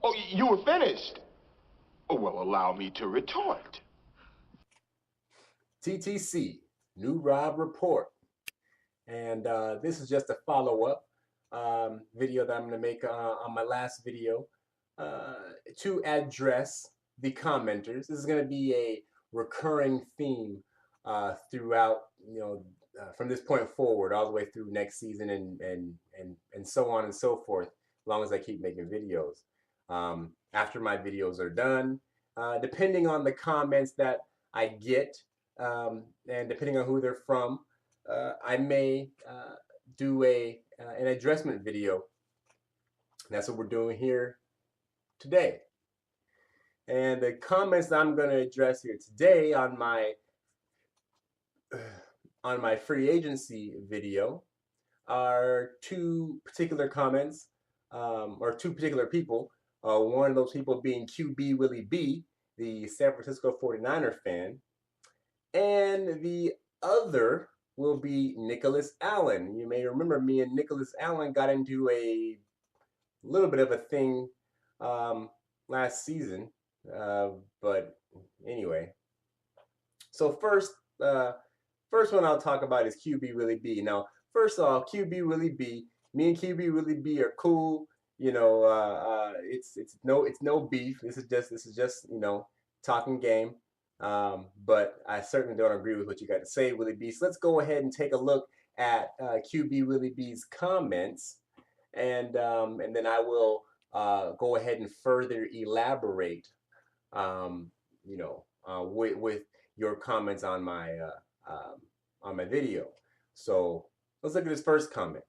Oh, you were finished. Oh, well, allow me to retort. TTC, New Rob Report. And this is just a follow-up video that I'm going to make on my last video uh, to address the commenters. This is going to be a recurring theme throughout, from this point forward, all the way through next season and so on and so forth, as long as I keep making videos. After my videos are done, depending on the comments that I get, and depending on who they're from, I may do an addressment video. That's what we're doing here today. And the comments that I'm going to address here today on my free agency video are two particular comments, or two particular people. One of those people being QBWILLIEB, the San Francisco 49er fan, and the other will be Nicholas Allan. You may remember me and Nicholas Allan got into a little bit of a thing last season, but anyway. So first one I'll talk about is QBWILLIEB. Now, first off, QBWILLIEB, me and QBWILLIEB are cool. It's no beef. This is just talking game. But I certainly don't agree with what you got to say, Willie B. So let's go ahead and take a look at QBWILLIEB's comments, and then I will go ahead and further elaborate, with your comments on my video. So let's look at his first comment.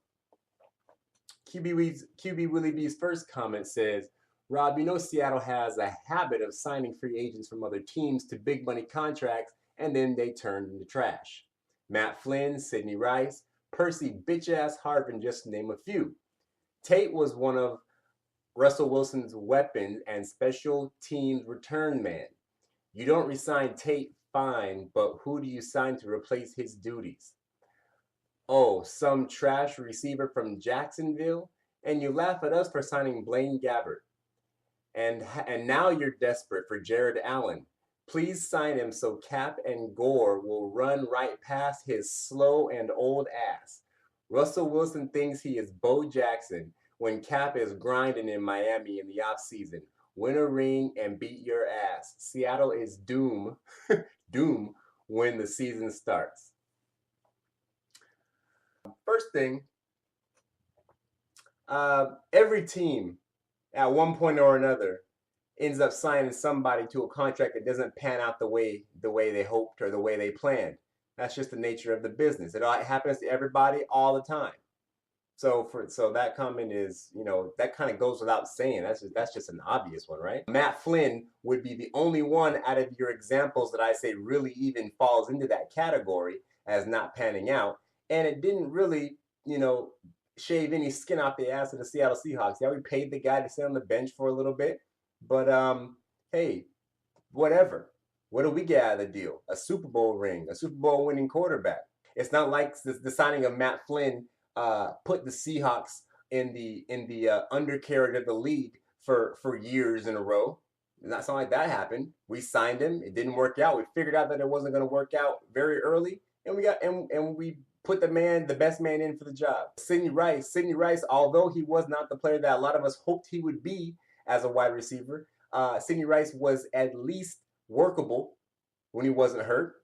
QBWILLIEB's first comment says, Rob, you know Seattle has a habit of signing free agents from other teams to big money contracts, and then they turn into trash. Matt Flynn, Sidney Rice, Percy bitch-ass Harvin, just to name a few. Tate was one of Russell Wilson's weapons and special teams return man. You don't resign Tate, fine, but who do you sign to replace his duties? Oh, some trash receiver from Jacksonville? And you laugh at us for signing Blaine Gabbert. And now you're desperate for Jared Allen. Please sign him so Cap and Gore will run right past his slow and old ass. Russell Wilson thinks he is Bo Jackson when Cap is grinding in Miami in the offseason. Win a ring and beat your ass. Seattle is doom when the season starts. First thing, every team at one point or another ends up signing somebody to a contract that doesn't pan out the way they hoped or the way they planned. That's just the nature of the business. It happens to everybody all the time. So that comment is, that kind of goes without saying. That's just an obvious one, right? Matt Flynn would be the only one out of your examples that I say really even falls into that category as not panning out. And it didn't really, shave any skin off the ass of the Seattle Seahawks. Yeah, we paid the guy to sit on the bench for a little bit, but hey, whatever. What do we get out of the deal? A Super Bowl ring, a Super Bowl winning quarterback. It's not like the signing of Matt Flynn put the Seahawks in the undercarriage of the league for years in a row. It's not something like that happened. We signed him. It didn't work out. We figured out that it wasn't going to work out very early, and we put the best man in for the job. Sidney Rice, although he was not the player that a lot of us hoped he would be as a wide receiver, Sidney Rice was at least workable when he wasn't hurt.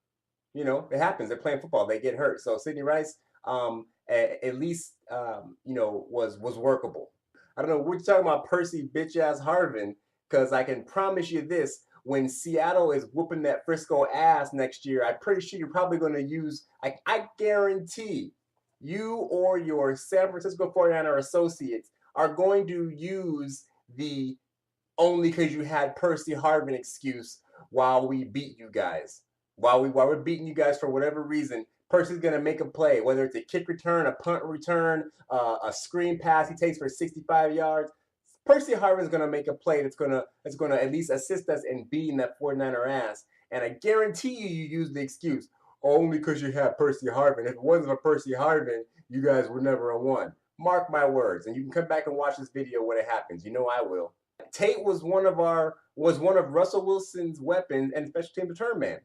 It happens. They're playing football. They get hurt. So Sidney Rice, at least, was workable. I don't know. We're talking about Percy bitch-ass Harvin, because I can promise you this. When Seattle is whooping that Frisco ass next year, I'm pretty sure you're probably going to use, I guarantee you or your San Francisco 49er associates are going to use the only because you had Percy Harvin excuse while we beat you guys. While we're beating you guys for whatever reason, Percy's going to make a play, whether it's a kick return, a punt return, a screen pass he takes for 65 yards. Percy Harvin is going to make a play that's going to at least assist us in beating that 49er ass. And I guarantee you use the excuse, only because you have Percy Harvin. If it wasn't for Percy Harvin, you guys would never have won. Mark my words. And you can come back and watch this video when it happens. You know I will. Tate was one of Russell Wilson's weapons and special team return man.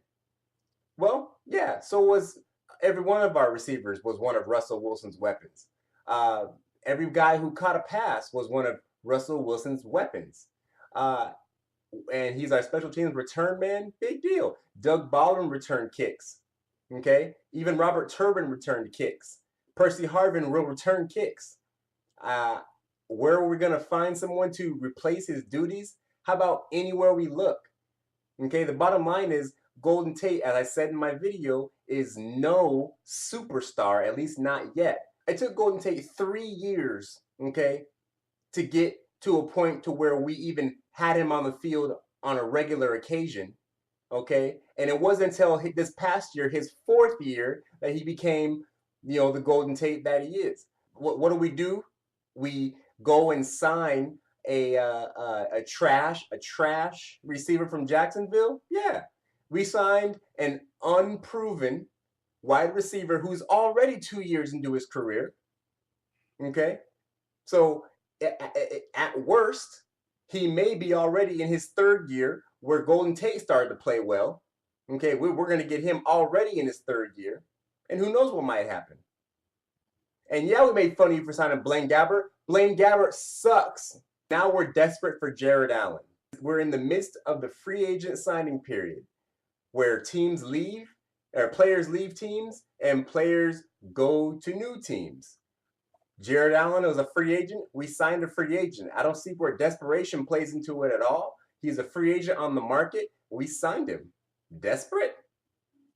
Well, yeah, so was every one of our receivers was one of Russell Wilson's weapons. Uh, every guy who caught a pass was one of Russell Wilson's weapons. Uh, and he's our special teams return man. Big deal. Doug Baldwin returned kicks. Okay, even Robert Turbin returned kicks. Percy Harvin will return kicks. Where are we gonna find someone to replace his duties? How about anywhere we look? Okay, the bottom line is Golden Tate, as I said in my video, is no superstar, at least not yet. It took Golden Tate 3 years, okay, to get to a point to where we even had him on the field on a regular occasion, okay? And it wasn't until this past year, his 4th year, that he became, the Golden Tate that he is. What do? We go and sign a trash receiver from Jacksonville? Yeah. We signed an unproven wide receiver who's already 2 years into his career. Okay? So at worst, he may be already in his 3rd year where Golden Tate started to play well. Okay, we're going to get him already in his 3rd year. And who knows what might happen. And yeah, we made fun of you for signing Blaine Gabbert. Blaine Gabbert sucks. Now we're desperate for Jared Allen. We're in the midst of the free agent signing period where teams leave, or players leave teams, and players go to new teams. Jared Allen was a free agent. We signed a free agent. I don't see where desperation plays into it at all. He's a free agent on the market. We signed him. Desperate?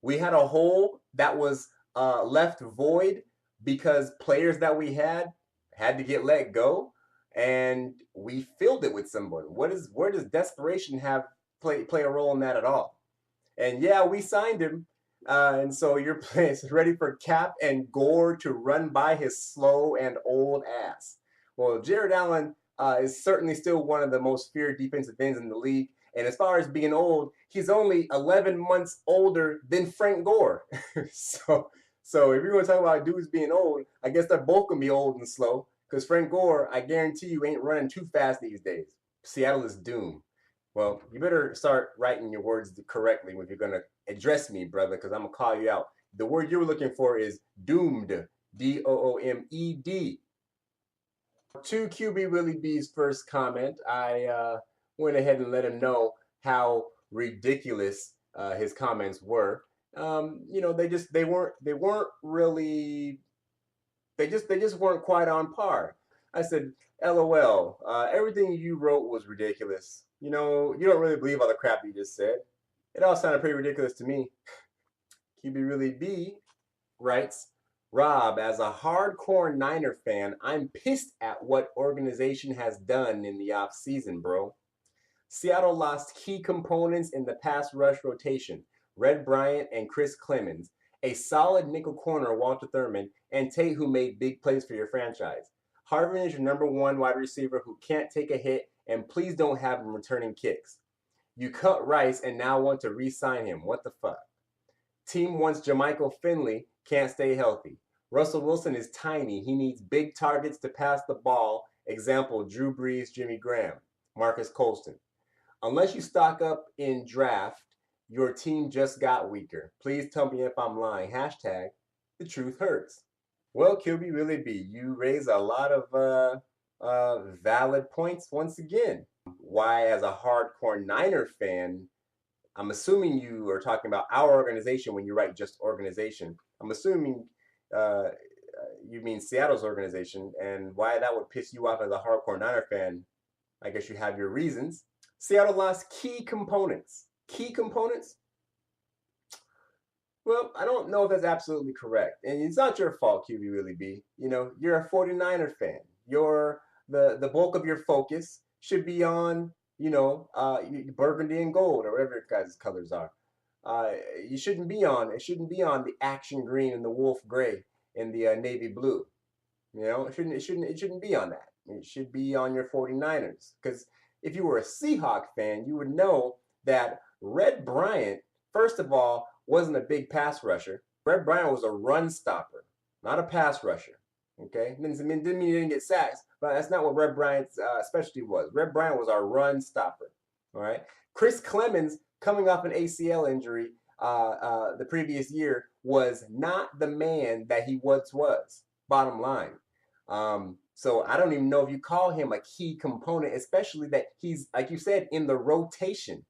We had a hole that was left void because players that we had to get let go, and we filled it with someone. Where does desperation play a role in that at all? And yeah, we signed him. And so your place is ready for Cap and Gore to run by his slow and old ass. Well, Jared Allen is certainly still one of the most feared defensive ends in the league. And as far as being old, he's only 11 months older than Frank Gore. So if you're going to talk about dudes being old, I guess they're both going to be old and slow. Because Frank Gore, I guarantee you, ain't running too fast these days. Seattle is doomed. Well, you better start writing your words correctly if you're going to address me, brother, because I'm going to call you out. The word you're looking for is doomed, D-O-O-M-E-D. To QBWILLIEB's first comment, I went ahead and let him know how ridiculous his comments were. They just weren't quite on par. I said, LOL, everything you wrote was ridiculous. You don't really believe all the crap you just said. It all sounded pretty ridiculous to me. QBWILLIEB writes, Rob, as a hardcore Niner fan, I'm pissed at what organization has done in the offseason, bro. Seattle lost key components in the pass rush rotation, Red Bryant and Chris Clemens, a solid nickel corner, Walter Thurman, and Tate, who made big plays for your franchise. Harvin is your #1 wide receiver who can't take a hit, and please don't have him returning kicks. You cut Rice and now want to re-sign him. What the fuck? Team wants Jermichael Finley, can't stay healthy. Russell Wilson is tiny. He needs big targets to pass the ball. Example, Drew Brees, Jimmy Graham, Marcus Colston. Unless you stock up in draft, your team just got weaker. Please tell me if I'm lying. Hashtag, the truth hurts. Well, QBWILLIEB, you raise a lot of valid points once again. Why, as a hardcore Niner fan, I'm assuming you are talking about our organization when you write just organization. I'm assuming you mean Seattle's organization, and why that would piss you off as a hardcore Niner fan, I guess you have your reasons. Seattle lost key components. Key components? Well, I don't know if that's absolutely correct. And it's not your fault, QBWILLIEB. You're a 49er fan. The bulk of your focus should be on, burgundy and gold, or whatever your guys' colors are. It shouldn't be on the action green and the wolf gray and the navy blue. It shouldn't be on that. It should be on your 49ers. Because if you were a Seahawk fan, you would know that Red Bryant, first of all, wasn't a big pass rusher. Red Bryant was a run stopper, not a pass rusher. Okay? Didn't mean he didn't get sacks, but that's not what Red Bryant's specialty was. Red Bryant was our run stopper. All right. Chris Clemens, coming off an ACL injury the previous year, was not the man that he once was. Bottom line. So I don't even know if you call him a key component, especially that he's, like you said, in the rotation.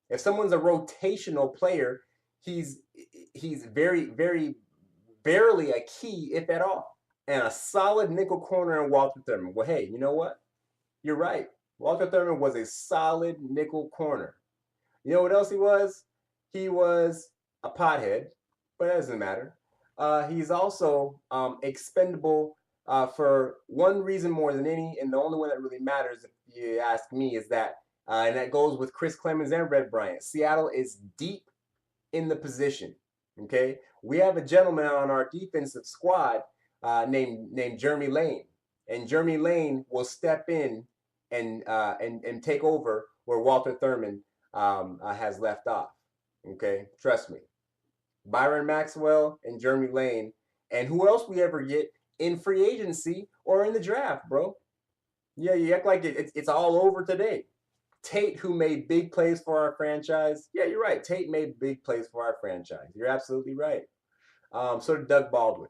If someone's a rotational player, he's very, very barely a key, if at all. And a solid nickel corner in Walter Thurman. Well, hey, you know what? You're right. Walter Thurman was a solid nickel corner. You know what else he was? He was a pothead, but that doesn't matter. He's also expendable for one reason more than any, and the only one that really matters, if you ask me, is that, and that goes with Chris Clemens and Red Bryant. Seattle is deep in the position. Okay, we have a gentleman on our defensive squad named Jeremy Lane, and Jeremy Lane will step in and take over where Walter Thurman has left off. Okay, trust me. Byron Maxwell and Jeremy Lane, and who else we ever get in free agency or in the draft, bro. Yeah, you act like it's all over today. Tate, who made big plays for our franchise. Yeah, you're right. Tate made big plays for our franchise. You're absolutely right. So did Doug Baldwin,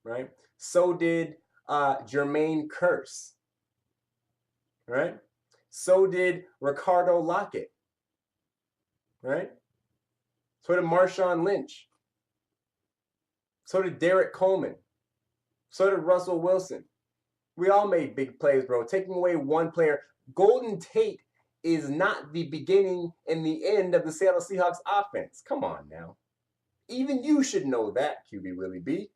right? So did Jermaine Kearse, right? So did Ricardo Lockett, right? So did Marshawn Lynch. So did Derek Coleman. So did Russell Wilson. We all made big plays, bro. Taking away one player. Golden Tate is not the beginning and the end of the Seattle Seahawks offense. Come on now. Even you should know that, QBWILLIEB.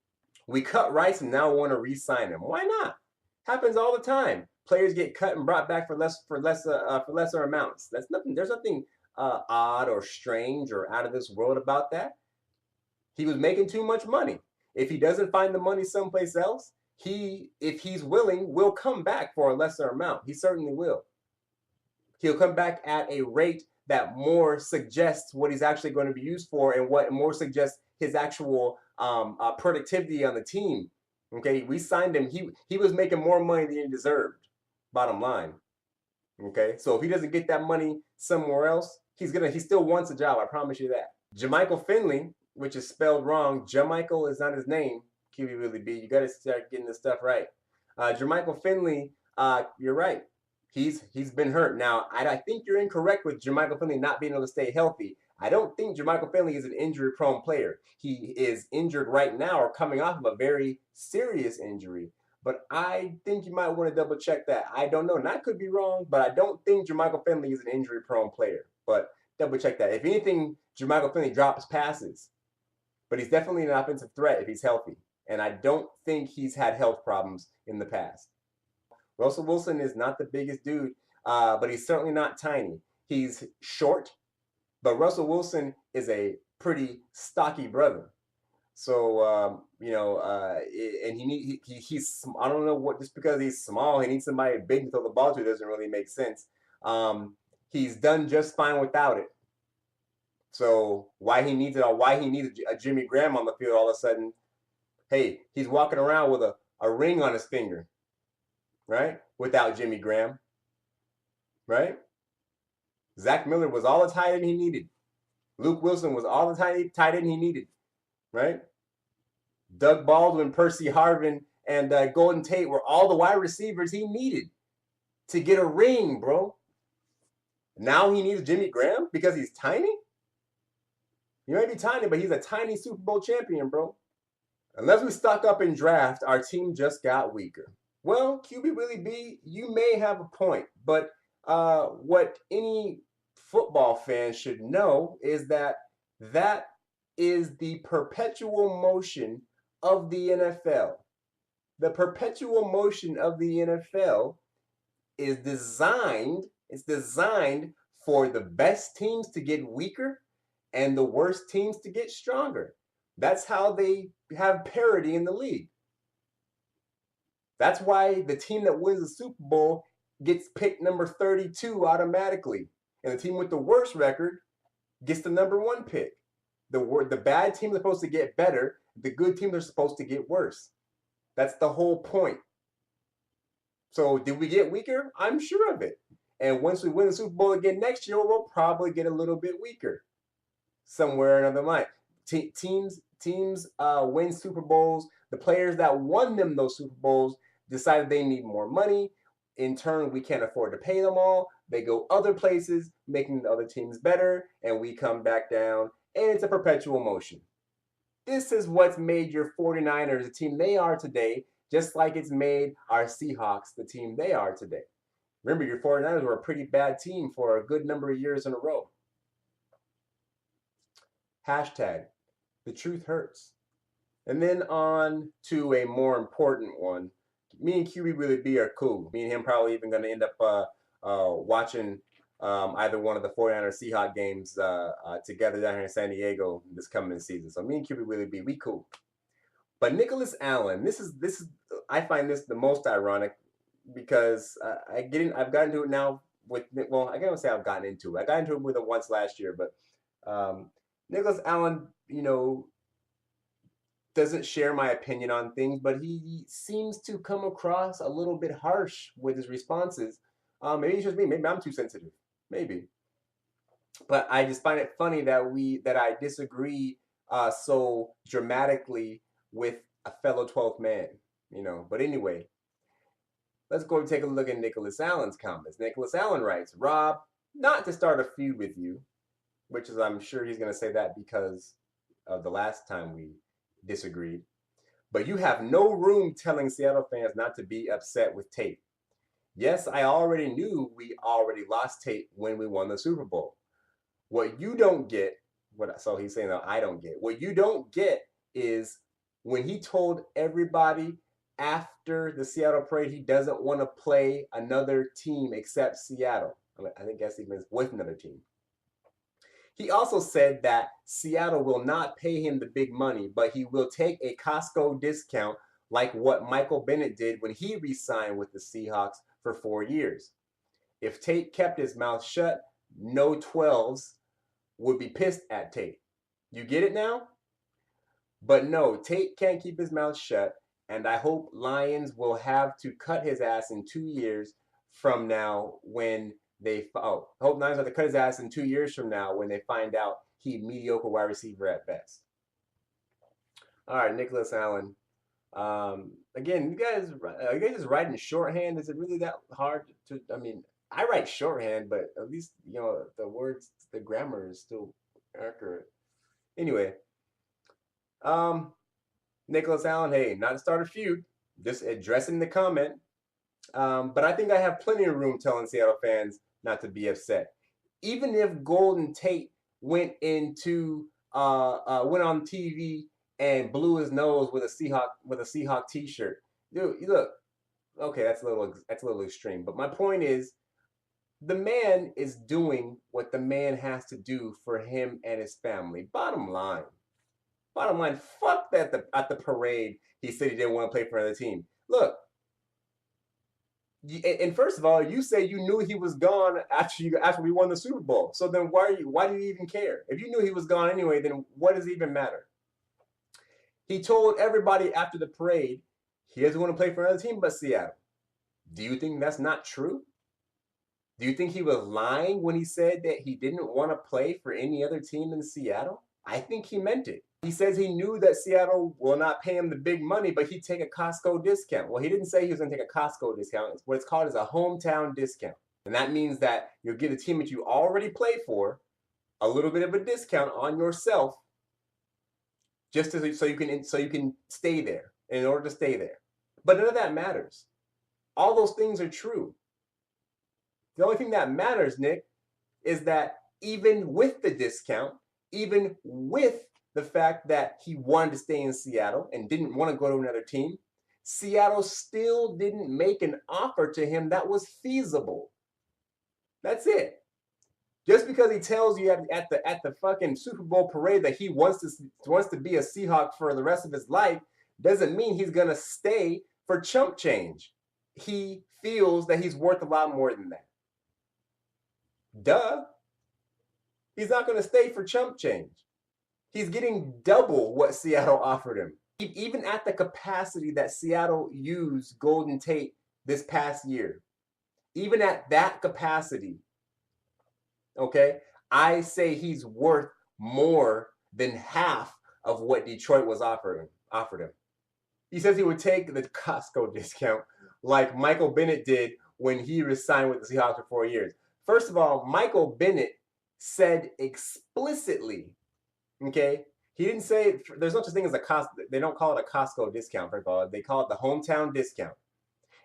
We cut Rice and now want to re-sign him. Why not? Happens all the time. Players get cut and brought back for lesser amounts. That's nothing. There's nothing odd or strange or out of this world about that. He was making too much money. If he doesn't find the money someplace else, if he's willing, will come back for a lesser amount. He certainly will. He'll come back at a rate that more suggests what he's actually going to be used for and what more suggests his actual productivity on the team. Okay, we signed him. He was making more money than he deserved. Bottom line. Okay, so if he doesn't get that money somewhere else, he still wants a job. I promise you that. Jermichael Finley, which is spelled wrong. Jermichael is not his name. QBWILLIEB. You got to start getting this stuff right. Jermichael Finley, you're right. He's been hurt. Now, I think you're incorrect with Jermichael Finley not being able to stay healthy. I don't think Jermichael Finley is an injury-prone player. He is injured right now or coming off of a very serious injury. But I think you might want to double-check that. I don't know. And I could be wrong, but I don't think Jermichael Finley is an injury-prone player. But double-check that. If anything, Jermichael Finley drops passes. But he's definitely an offensive threat if he's healthy. And I don't think he's had health problems in the past. Russell Wilson is not the biggest dude, but he's certainly not tiny. He's short, but Russell Wilson is a pretty stocky brother. So, and he's, I don't know what, just because he's small, he needs somebody big to throw the ball to. Doesn't really make sense. He's done just fine without it. So why he needs a Jimmy Graham on the field all of a sudden? Hey, he's walking around with a ring on his finger, right? Without Jimmy Graham, right? Zach Miller was all the tight end he needed. Luke Wilson was all the tight end he needed, right? Doug Baldwin, Percy Harvin, and Golden Tate were all the wide receivers he needed to get a ring, bro. Now he needs Jimmy Graham because he's tiny? He might be tiny, but he's a tiny Super Bowl champion, bro. Unless we stock up in draft, our team just got weaker. Well, QBWILLIEB, you may have a point, but what any football fan should know is that is the perpetual motion of the NFL. The perpetual motion of the NFL is designed for the best teams to get weaker and the worst teams to get stronger. That's how they have parity in the league. That's why the team that wins the Super Bowl gets picked number 32 automatically. And the team with the worst record gets the number 1 pick. The bad teams are supposed to get better. The good teams are supposed to get worse. That's the whole point. So did we get weaker? I'm sure of it. And once we win the Super Bowl again next year, we'll probably get a little bit weaker somewhere in another line. Teams win Super Bowls. The players that won them those Super Bowls decided they need more money. In turn, we can't afford to pay them all. They go other places, making the other teams better, and we come back down, and it's a perpetual motion. This is what's made your 49ers the team they are today, just like it's made our Seahawks the team they are today. Remember, your 49ers were a pretty bad team for a good number of years in a row. Hashtag, the truth hurts. And then on to a more important one. Me and QBWILLIEB are cool. Me and him probably even going to end up watching either one of the 49ers Seahawks games together down here in San Diego this coming season. So me and QBWILLIEB, we cool. But Nicholas Allan, this is I find this the most ironic because I've gotten into it now with, well, I can't say I've gotten into it. I got into it with him once last year, but Nicholas Allan, doesn't share my opinion on things, but he seems to come across a little bit harsh with his responses. Maybe it's just me. Maybe I'm too sensitive. Maybe. But I just find it funny that I disagree so dramatically with a fellow 12th man. But anyway, let's go and take a look at Nicholas Allan's comments. Nicholas Allan writes, Rob, not to start a feud with you, which is, I'm sure he's going to say that because of the last time we disagreed, but you have no room telling Seattle fans not to be upset with Tate. Yes, I already knew we already lost Tate when we won the Super Bowl. What you don't get, so he's saying that I don't get, what you don't get is when he told everybody after the Seattle parade he doesn't want to play another team except Seattle. I guess he means with another team. He also said that Seattle will not pay him the big money, but he will take a Costco discount like what Michael Bennett did when he re-signed with the Seahawks for 4 years. If Tate kept his mouth shut, no 12s would be pissed at Tate. You get it now? But no, Tate can't keep his mouth shut, and I hope Lions will have to cut his ass in 2 years from now when I hope Niners have to cut his ass in 2 years from now when they find out he's mediocre wide receiver at best. All right, Nicholas Allan. Again, you guys just writing shorthand? Is it really that hard to? I mean, I write shorthand, but at least the words, the grammar is still accurate. Anyway, Nicholas Allan. Hey, not to start a feud, just addressing the comment. But I think I have plenty of room telling Seattle fans not to be upset. Even if Golden Tate went on TV and blew his nose with a Seahawk T-shirt, dude, look, okay, that's a little extreme. But my point is, the man is doing what the man has to do for him and his family. Bottom line, fuck that at the parade he said he didn't want to play for another team. Look. And first of all, you say you knew he was gone after we won the Super Bowl. So then why do you even care? If you knew he was gone anyway, then what does it even matter? He told everybody after the parade he doesn't want to play for another team but Seattle. Do you think that's not true? Do you think he was lying when he said that he didn't want to play for any other team in Seattle? I think he meant it. He says he knew that Seattle will not pay him the big money, but he'd take a Costco discount. Well, he didn't say he was going to take a Costco discount. What it's called is a hometown discount. And that means that you'll give the team that you already play for a little bit of a discount on yourself just so you can stay there, in order to stay there. But none of that matters. All those things are true. The only thing that matters, Nick, is that even with the discount, even with the fact that he wanted to stay in Seattle and didn't want to go to another team, Seattle still didn't make an offer to him that was feasible. That's it. Just because he tells you at the fucking Super Bowl parade that he wants to be a Seahawk for the rest of his life doesn't mean he's gonna stay for chump change. He feels that he's worth a lot more than that. Duh. He's not gonna stay for chump change. He's getting double what Seattle offered him. Even at the capacity that Seattle used Golden Tate this past year, even at that capacity, okay, I say he's worth more than half of what Detroit was offered him. He says he would take the Costco discount like Michael Bennett did when he resigned with the Seahawks for 4 years. First of all, Michael Bennett said explicitly, okay, he didn't say there's no such thing as a Costco. They don't call it a Costco discount, first of all. They call it the hometown discount.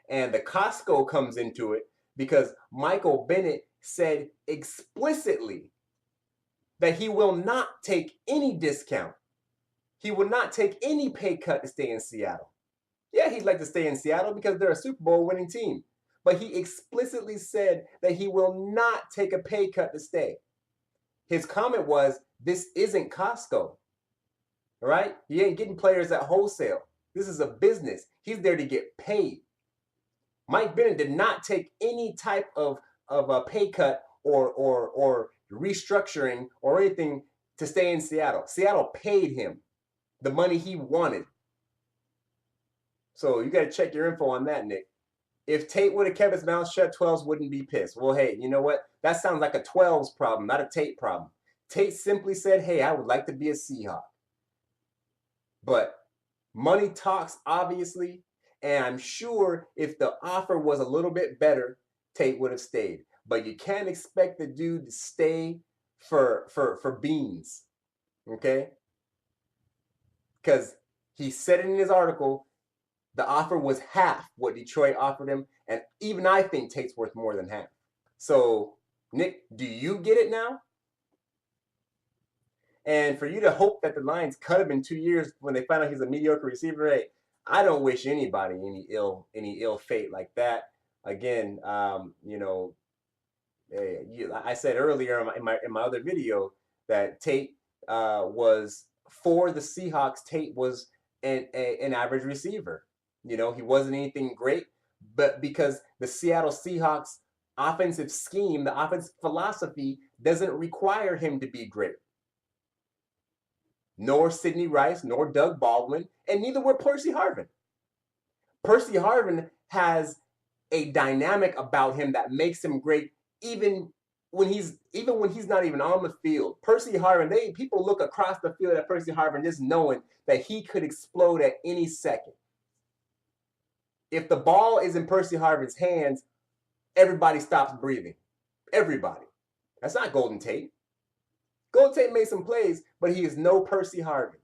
And the Costco comes into it because Michael Bennett said explicitly that he will not take any discount. He will not take any pay cut to stay in Seattle. Yeah, he'd like to stay in Seattle because they're a Super Bowl winning team. But he explicitly said that he will not take a pay cut to stay. His comment was, this isn't Costco. All right? He ain't getting players at wholesale. This is a business. He's there to get paid. Mike Bennett did not take any type of a pay cut or restructuring or anything to stay in Seattle. Seattle paid him the money he wanted. So you got to check your info on that, Nick. If Tate would have kept his mouth shut, 12s wouldn't be pissed. Well, hey, you know what? That sounds like a 12s problem, not a Tate problem. Tate simply said, hey, I would like to be a Seahawk. But money talks, obviously, and I'm sure if the offer was a little bit better, Tate would have stayed. But you can't expect the dude to stay for beans, okay? Because he said it in his article, the offer was half what Detroit offered him, and even I think Tate's worth more than half. So, Nick, do you get it now? And for you to hope that the Lions cut him in 2 years when they find out he's a mediocre receiver, hey, I don't wish anybody any ill fate like that. Again, you know, I said earlier in my other video that Tate was for the Seahawks. Tate was an average receiver. You know, he wasn't anything great, but because the Seattle Seahawks offensive scheme, the offensive philosophy doesn't require him to be great. Nor Sidney Rice, nor Doug Baldwin, and neither were Percy Harvin. Percy Harvin has a dynamic about him that makes him great even when he's not even on the field. Percy Harvin, people look across the field at Percy Harvin just knowing that he could explode at any second. If the ball is in Percy Harvin's hands, everybody stops breathing. Everybody. That's not Golden Tate. Golden Tate made some plays, but he is no Percy Harvin.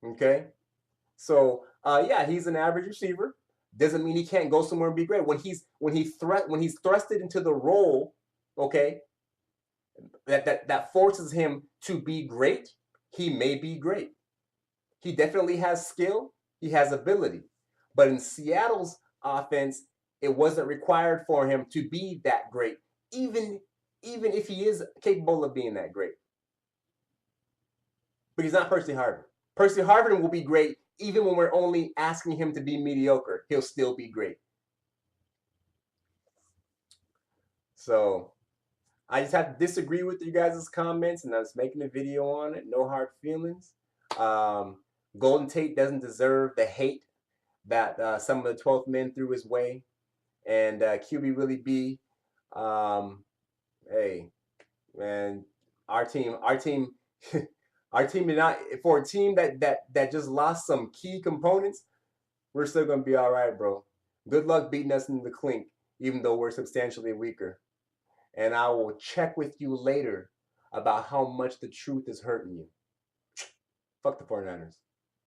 Okay? So, yeah, he's an average receiver. Doesn't mean he can't go somewhere and be great. When he's thrusted into the role, okay, that forces him to be great, he may be great. He definitely has skill. He has ability. But in Seattle's offense, it wasn't required for him to be that great, even if he is capable of being that great. But he's not Percy Harvin. Percy Harvin will be great even when we're only asking him to be mediocre. He'll still be great. So I just have to disagree with you guys' comments, and I was making a video on it. No hard feelings. Golden Tate doesn't deserve the hate that some of the 12th men threw his way. And QBWILLIEB, hey, man, our team did not, for a team that just lost some key components, we're still gonna be all right, bro. Good luck beating us in the clink, even though we're substantially weaker. And I will check with you later about how much the truth is hurting you. Fuck the 49ers.